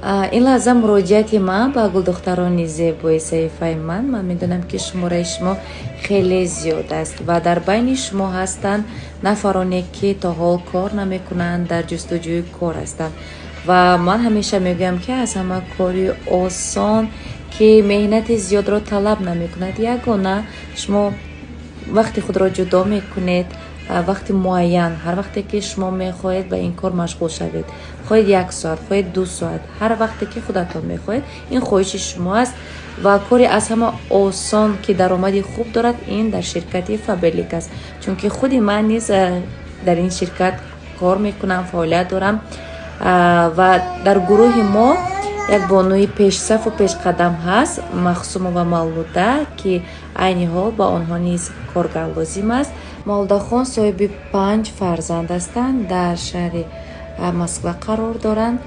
این لحظه مراجعت من با گلدختران زیبای صحیفه من میدونم که شماره شما خیلی زیاد است و در بین شما هستند نفرانی که تا حال کار نمیکنند، در جستجوی کار هستند و من همیشه میگم که از همه کاری آسان که مهنت زیاد را طلب نمیکند یگانه شما وقتی خود را جدا میکنید، وقتی معین، هر وقتی که شما میخواهید به این کار مشغول شوید، خواهید 1 ساعت، خواهید 2 ساعت، هر وقتی که خودتان میخواهید، این خواهش شما است و کاری از همه آسان که درآمدی خوب دارد این در شرکت فابریک است. چون که خودی من نیز در این شرکت کار میکنم، فعالیت دارم و در گروه ما یک بانوی پیش صف و پیش قدم هست، مخصوم و مولوده که عین حال با آنها نیز کارگر لازم است. مولوده خان صاحب 5 فرزند هستند، در شهر مسکو قرار دارند.